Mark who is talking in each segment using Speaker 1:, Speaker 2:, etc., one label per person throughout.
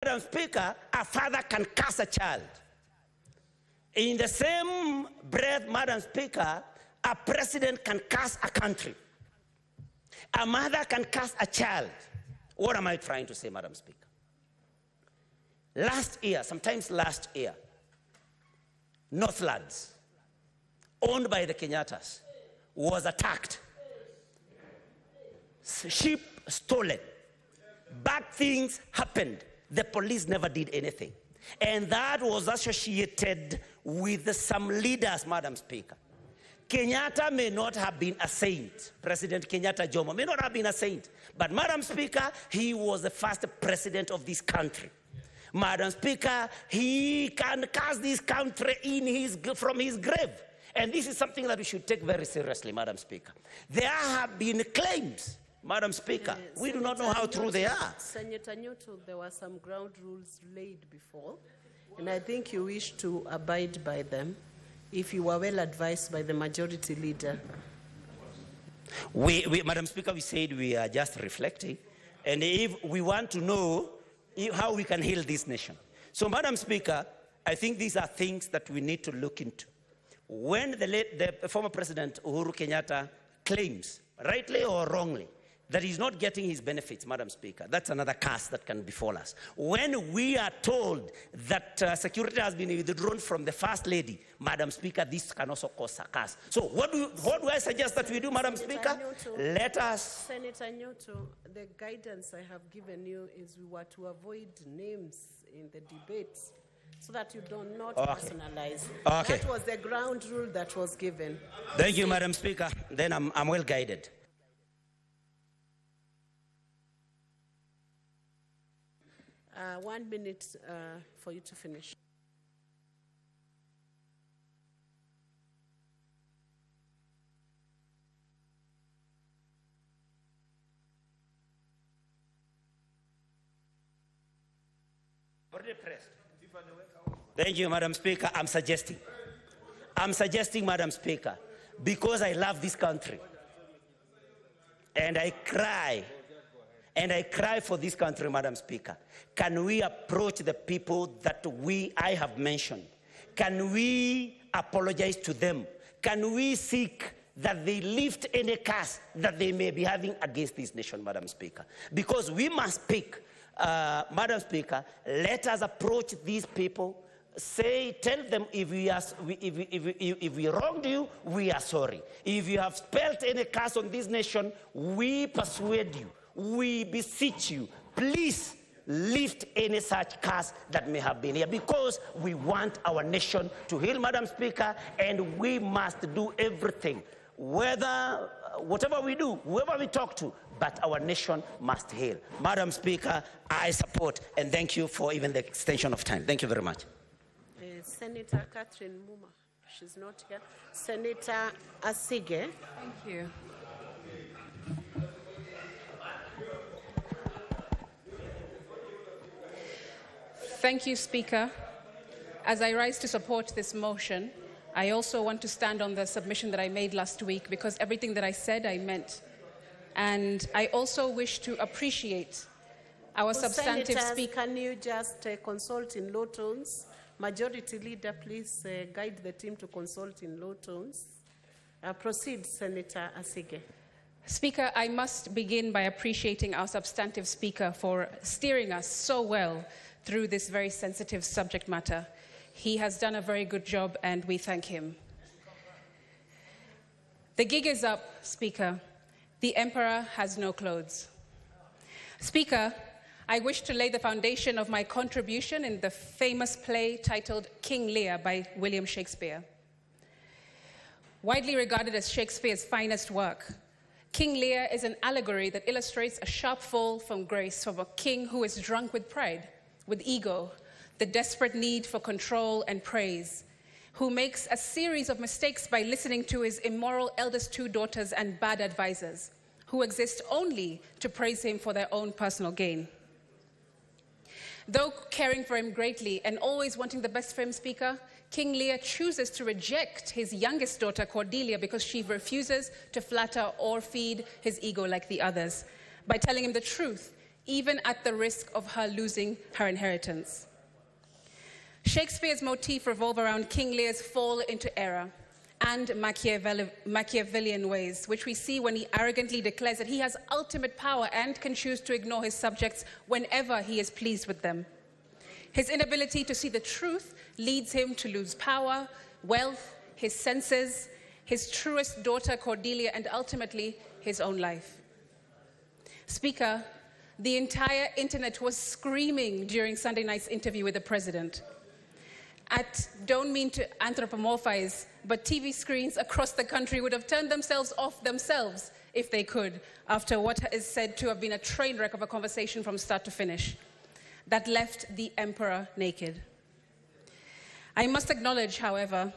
Speaker 1: Madam Speaker, a father can curse a child. In the same breath, Madam Speaker, a president can curse a country. A mother can curse a child. What am I trying to say, Madam Speaker? Sometimes last year, Northlands, owned by the Kenyattas, was attacked. Sheep stolen. Bad things happened. The police never did anything. And that was associated with some leaders, Madam Speaker. Kenyatta may not have been a saint. President Kenyatta Jomo may not have been a saint. But, Madam Speaker, he was the first president of this country. Madam Speaker, he can cast this country from his grave. And this is something that we should take very seriously, Madam Speaker. There have been claims, Madam Speaker. We do not know how true they are.
Speaker 2: Senator Newton, there were some ground rules laid before, and I think you wish to abide by them if you were well advised by the majority leader.
Speaker 1: Madam Speaker, we said we are just reflecting, and if we want to know how we can heal this nation. So, Madam Speaker, I think these are things that we need to look into. When the former President Uhuru Kenyatta claims, rightly or wrongly, that he's not getting his benefits, Madam Speaker, that's another curse that can befall us. When we are told that security has been withdrawn from the First Lady, Madam Speaker, this can also cause a curse. So what do I suggest that we do, Madam Speaker? Let us...
Speaker 2: Senator Newton, the guidance I have given you is we were to avoid names in the debates so that you do not personalize.
Speaker 1: Okay.
Speaker 2: That was the ground rule that was given.
Speaker 1: Thank you, Madam Speaker. Then I'm well guided.
Speaker 2: 1 minute for you to finish.
Speaker 1: Thank you, Madam Speaker. I'm suggesting, Madam Speaker, because I love this country, and I cry for this country, Madam Speaker. Can we approach the people that I have mentioned? Can we apologize to them? Can we seek that they lift any curse that they may be having against this nation, Madam Speaker? Because we must speak, Madam Speaker, let us approach these people. Tell them if we wronged you, we are sorry. If you have spelled any curse on this nation, we persuade you. We beseech you, please lift any such curse that may have been here, because we want our nation to heal, Madam Speaker, and we must do everything, whatever we do, whoever we talk to, but our nation must heal. Madam Speaker, I support, and thank you for even the extension of time. Thank you very much.
Speaker 2: Senator Catherine Muma, she's not here. Senator Asige.
Speaker 3: Thank you. Thank you, Speaker. As I rise to support this motion, I also want to stand on the submission that I made last week, because everything that I said, I meant. And I also wish to appreciate our substantive speaker.
Speaker 2: Can you just consult in low tones? Majority Leader, please guide the team to consult in low tones. Proceed, Senator Asige.
Speaker 3: Speaker, I must begin by appreciating our substantive speaker for steering us so well through this very sensitive subject matter. He has done a very good job, and we thank him. The gig is up, Speaker. The emperor has no clothes. Speaker, I wish to lay the foundation of my contribution in the famous play titled King Lear by William Shakespeare. Widely regarded as Shakespeare's finest work, King Lear is an allegory that illustrates a sharp fall from grace from a king who is drunk with pride, with ego, the desperate need for control and praise, who makes a series of mistakes by listening to his immoral eldest two daughters and bad advisors, who exist only to praise him for their own personal gain. Though caring for him greatly and always wanting the best for him, Speaker, King Lear chooses to reject his youngest daughter, Cordelia, because she refuses to flatter or feed his ego like the others, by telling him the truth, even at the risk of her losing her inheritance. Shakespeare's motif revolves around King Lear's fall into error and Machiavellian ways, which we see when he arrogantly declares that he has ultimate power and can choose to ignore his subjects whenever he is pleased with them. His inability to see the truth leads him to lose power, wealth, his senses, his truest daughter Cordelia, and ultimately his own life. Speaker, the entire internet was screaming during Sunday night's interview with the president. Don't mean to anthropomorphize, but TV screens across the country would have turned themselves off themselves if they could, after what is said to have been a train wreck of a conversation from start to finish that left the emperor naked. I must acknowledge, however,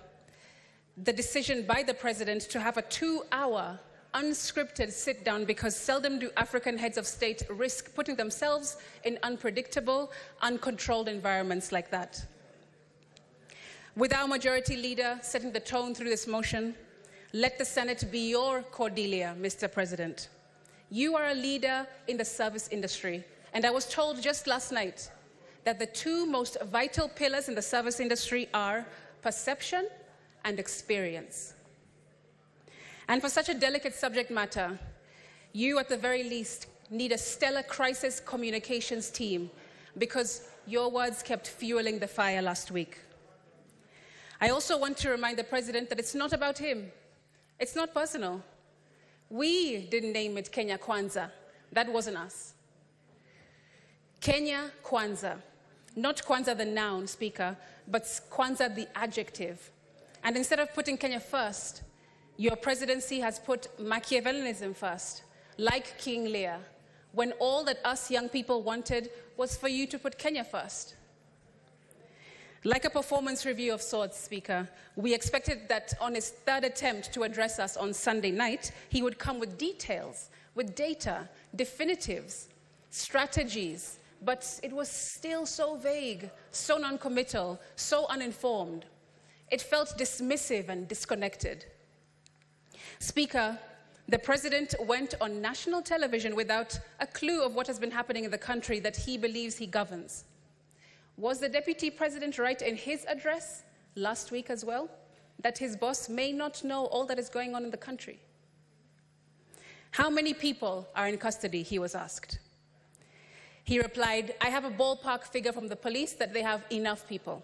Speaker 3: the decision by the president to have a 2-hour unscripted sit-down, because seldom do African heads of state risk putting themselves in unpredictable, uncontrolled environments like that. With our majority leader setting the tone through this motion, let the Senate be your Cordelia, Mr. President. You are a leader in the service industry, and I was told just last night that the two most vital pillars in the service industry are perception and experience. And for such a delicate subject matter, you at the very least need a stellar crisis communications team, because your words kept fueling the fire last week. I also want to remind the president that it's not about him. It's not personal. We didn't name it Kenya Kwanza. That wasn't us. Kenya Kwanza. Not Kwanza the noun, Speaker, but Kwanza the adjective. And instead of putting Kenya first, your presidency has put Machiavellianism first, like King Lear, when all that us young people wanted was for you to put Kenya first. Like a performance review of sorts, Speaker, we expected that on his third attempt to address us on Sunday night, he would come with details, with data, definitives, strategies, but it was still so vague, so non-committal, so uninformed. It felt dismissive and disconnected. Speaker, the president went on national television without a clue of what has been happening in the country that he believes he governs. Was the deputy president right in his address last week as well, that his boss may not know all that is going on in the country? How many people are in custody, he was asked. He replied, I have a ballpark figure from the police that they have enough people.